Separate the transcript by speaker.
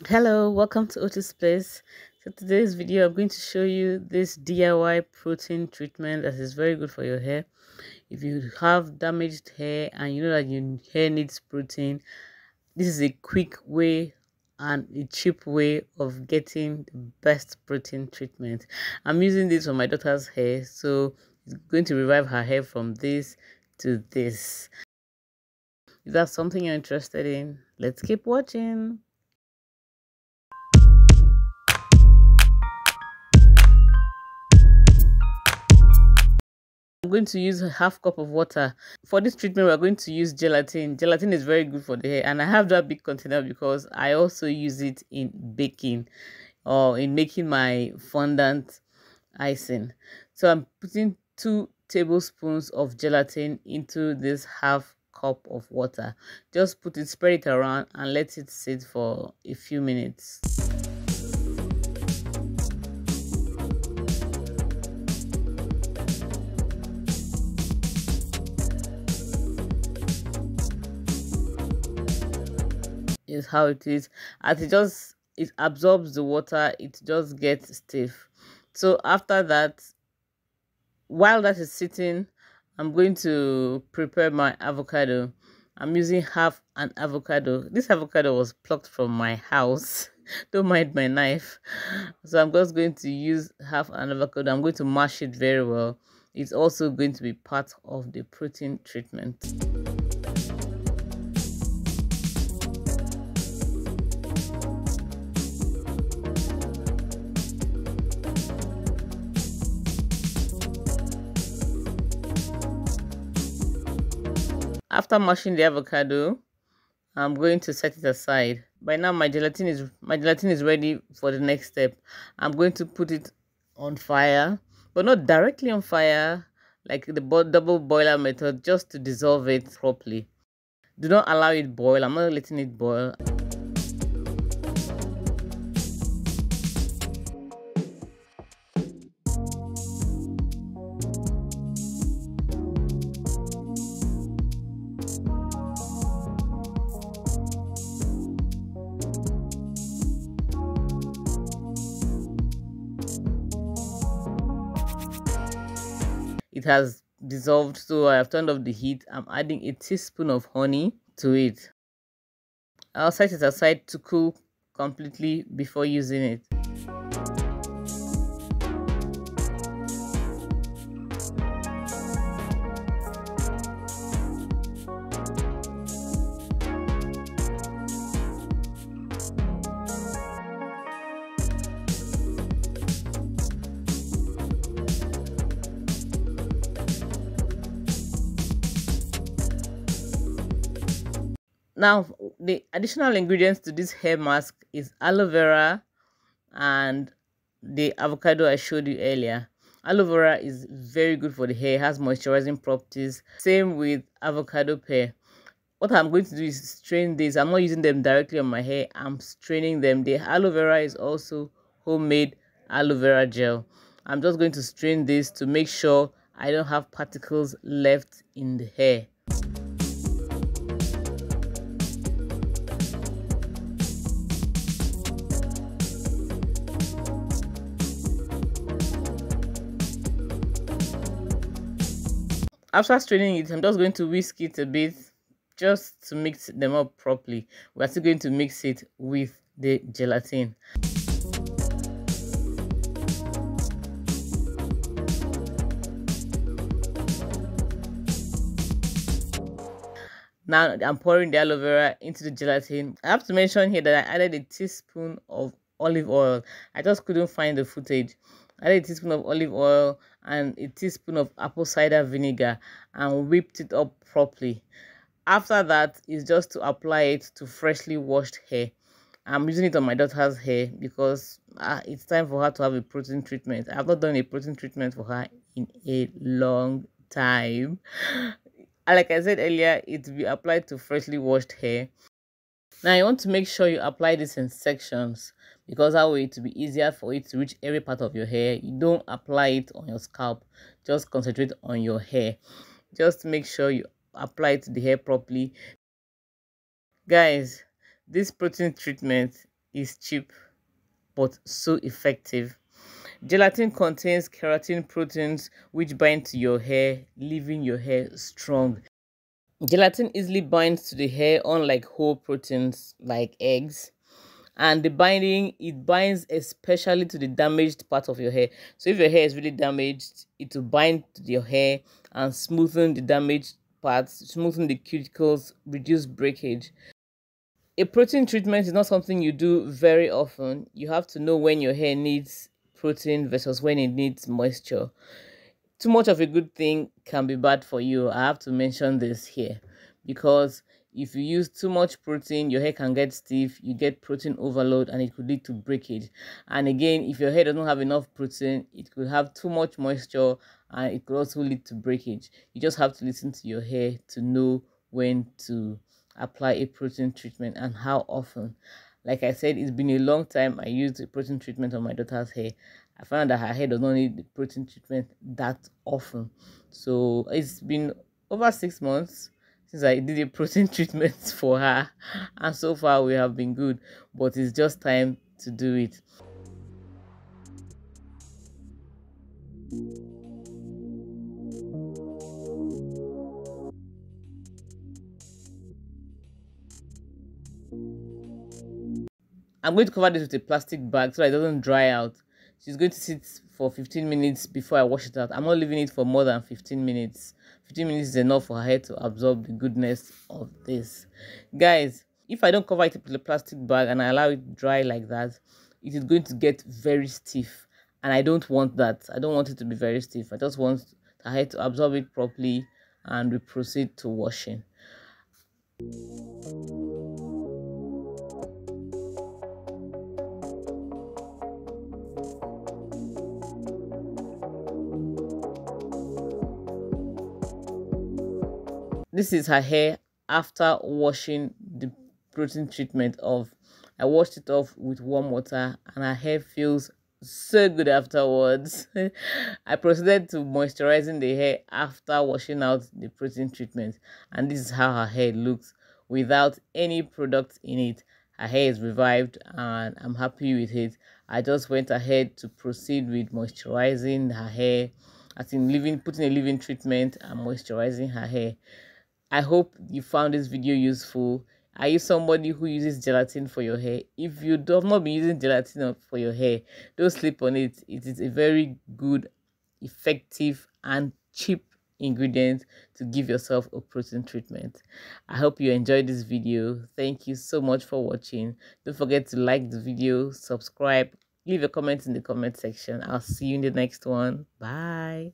Speaker 1: Hello, welcome to Otis Place. So today's video, I'm going to show you this DIY protein treatment that is very good for your hair. If you have damaged hair and you know that your hair needs protein, this is a quick way and a cheap way of getting the best protein treatment. I'm using this for my daughter's hair, so it's going to revive her hair from this to this. If that's something you're interested in, let's keep watching. I'm going to use a half cup of water. For this treatment, we're going to use gelatin. Gelatin is very good for the hair, and I have that big container because I also use it in baking or in making my fondant icing. So I'm putting 2 tablespoons of gelatin into this half cup of water. Just put it, spread it around, and let it sit for a few minutes. Is how it is. As it absorbs the water, it just gets stiff. So after that, while that is sitting, I'm going to prepare my avocado. I'm using half an avocado. This avocado was plucked from my house. Don't mind my knife. So I'm just going to use half an avocado. I'm going to mash it very well. It's also going to be part of the protein treatment. After mashing the avocado, I'm going to set it aside. By now my gelatin is ready for the next step. I'm going to put it on fire, but not directly on fire like the double boiler method, just to dissolve it properly. Do not allow it boil. I'm not letting it boil. It has dissolved, so I have turned off the heat. I'm adding a teaspoon of honey to it. I'll set it aside to cool completely before using it. Now, the additional ingredients to this hair mask is aloe vera and the avocado I showed you earlier. Aloe vera is very good for the hair, has moisturizing properties. Same with avocado pear. What I'm going to do is strain this. I'm not using them directly on my hair. I'm straining them. The aloe vera is also homemade aloe vera gel. I'm just going to strain this to make sure I don't have particles left in the hair. After straining it, I'm just going to whisk it a bit just to mix them up properly. We're still going to mix it with the gelatin. Now I'm pouring the aloe vera into the gelatin. I have to mention here that I added a teaspoon of olive oil. I just couldn't find the footage. I added a teaspoon of olive oil and a teaspoon of apple cider vinegar and whipped it up properly. After that is just to apply it to freshly washed hair. I'm using it on my daughter's hair because it's time for her to have a protein treatment. I have not done a protein treatment for her in a long time. Like I said earlier, it will be applied to freshly washed hair. Now you want to make sure you apply this in sections because that way it will be easier for it to reach every part of your hair. You don't apply it on your scalp, just concentrate on your hair. Just make sure you apply it to the hair properly. Guys, this protein treatment is cheap but so effective. Gelatin contains keratin proteins which bind to your hair, leaving your hair strong. Gelatin easily binds to the hair, unlike whole proteins like eggs. And the binding, it binds especially to the damaged part of your hair. So if your hair is really damaged, it will bind to your hair and smoothen the damaged parts, smoothen the cuticles, reduce breakage. A protein treatment is not something you do very often. You have to know when your hair needs protein versus when it needs moisture. Too much of a good thing can be bad for you. I have to mention this here because if you use too much protein, your hair can get stiff, you get protein overload, and it could lead to breakage. And again, if your hair doesn't have enough protein, it could have too much moisture and it could also lead to breakage. You just have to listen to your hair to know when to apply a protein treatment and how often. Like I said, it's been a long time I used a protein treatment on my daughter's hair. I found that her hair does not need the protein treatment that often. So it's been over 6 months since I did a protein treatment for her, and so far we have been good, but it's just time to do it. I'm going to cover this with a plastic bag so that it doesn't dry out. She's going to sit for 15 minutes before I wash it out. I'm not leaving it for more than 15 minutes. 15 minutes is enough for her hair to absorb the goodness of this. Guys, if I don't cover it with a plastic bag and I allow it dry like that, it is going to get very stiff. And I don't want that. I don't want it to be very stiff. I just want her hair to absorb it properly and we proceed to washing. This is her hair after washing the protein treatment off. I washed it off with warm water and her hair feels so good afterwards. I proceeded to moisturizing the hair after washing out the protein treatment, and this is how her hair looks without any product in it. Her hair is revived and I'm happy with it. I just went ahead to proceed with moisturizing her hair, as in putting a leave-in treatment and moisturizing her hair. I hope you found this video useful. Are you somebody who uses gelatin for your hair? If you do not be using gelatin for your hair, don't sleep on it. It is a very good, effective, and cheap ingredient to give yourself a protein treatment. I hope you enjoyed this video. Thank you so much for watching. Don't forget to like the video, subscribe, leave a comment in the comment section. I'll see you in the next one. Bye.